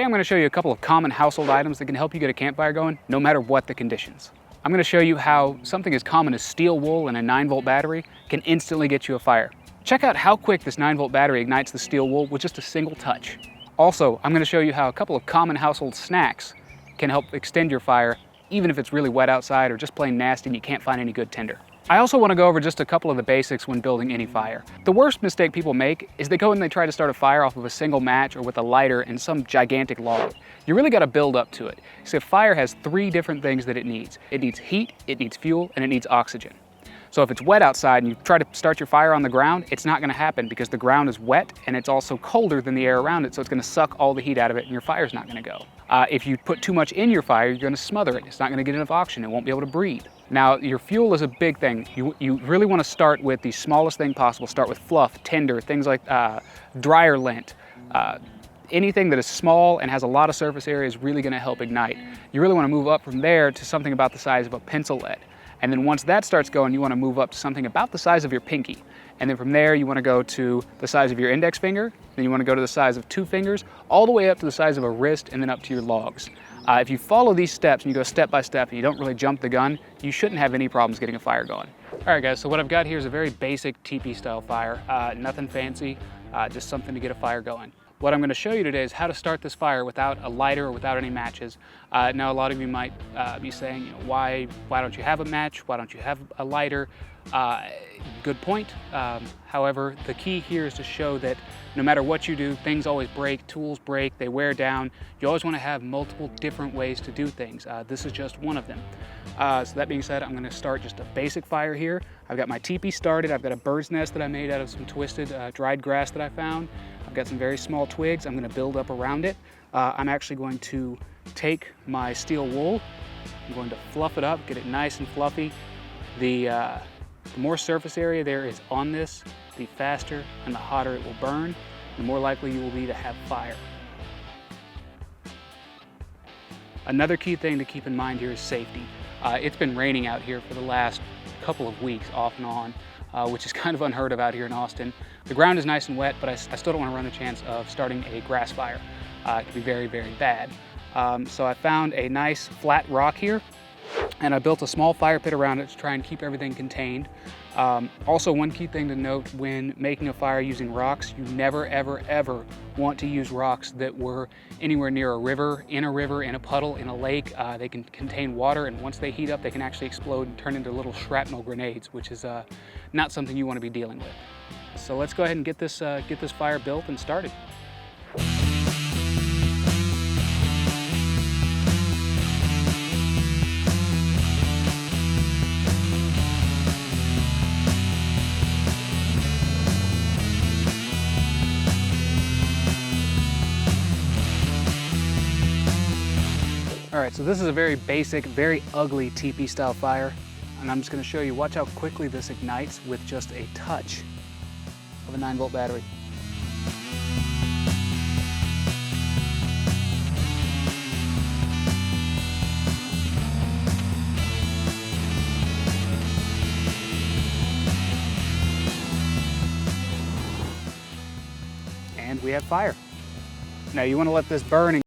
I'm going to show you a couple of common household items that can help you get a campfire going no matter what the conditions. I'm going to show you how something as common as steel wool and a 9-volt battery can instantly get you a fire. Check out how quick this 9-volt battery ignites the steel wool with just a single touch. Also, I'm going to show you how a couple of common household snacks can help extend your fire even if it's really wet outside or just plain nasty and you can't find any good tinder. I also want to go over just a couple of the basics when building any fire. The worst mistake people make is they go and they try to start a fire off of a single match or with a lighter and some gigantic log. You really got to build up to it. So a fire has 3 different things that it needs. It needs heat, it needs fuel, and it needs oxygen. So if it's wet outside and you try to start your fire on the ground, it's not going to happen because the ground is wet and it's also colder than the air around it, so it's going to suck all the heat out of it and your fire's not going to go. If you put too much in your fire, you're going to smother it. It's not going to get enough oxygen. It won't be able to breathe. Now, your fuel is a big thing. You really want to start with the smallest thing possible. Start with fluff, tinder, things like dryer lint. Anything that is small and has a lot of surface area is really going to help ignite. You really want to move up from there to something about the size of a pencil lead. And then once that starts going, you want to move up to something about the size of your pinky. And then from there, you want to go to the size of your index finger. Then you want to go to the size of 2 fingers, all the way up to the size of a wrist, and then up to your logs. If you follow these steps and you go step by step and you don't really jump the gun, you shouldn't have any problems getting a fire going. All right, guys, so what I've got here is a very basic teepee style fire. Nothing fancy, just something to get a fire going. What I'm going to show you today is how to start this fire without a lighter or without any matches. Now, a lot of you might be saying, why don't you have a match? Why don't you have a lighter? Good point. However, the key here is to show that no matter what you do, things always break, tools break, they wear down. You always want to have multiple different ways to do things. This is just one of them. So that being said, I'm going to start just a basic fire here. I've got my teepee started. I've got a bird's nest that I made out of some twisted dried grass that I found. I've got some very small twigs. I'm going to build up around it. I'm actually going to take my steel wool. I'm going to fluff it up, get it nice and fluffy. The more surface area there is on this, the faster and the hotter it will burn, the more likely you will be to have fire. Another key thing to keep in mind here is safety. It's been raining out here for the last couple of weeks, off and on, which is kind of unheard of out here in Austin. The ground is nice and wet, but I still don't want to run the chance of starting a grass fire. It could be very, very bad. So I found a nice flat rock here, and I built a small fire pit around it to try and keep everything contained. Also, one key thing to note when making a fire using rocks, you never, ever, ever want to use rocks that were anywhere near a river, in a puddle, in a lake. They can contain water, and once they heat up, they can actually explode and turn into little shrapnel grenades, which is not something you want to be dealing with. So let's go ahead and get this fire built and started. All right, so this is a very basic, very ugly teepee style fire, and I'm just going to show you, watch how quickly this ignites with just a touch of a 9-volt battery. And we have fire. Now you want to let this burn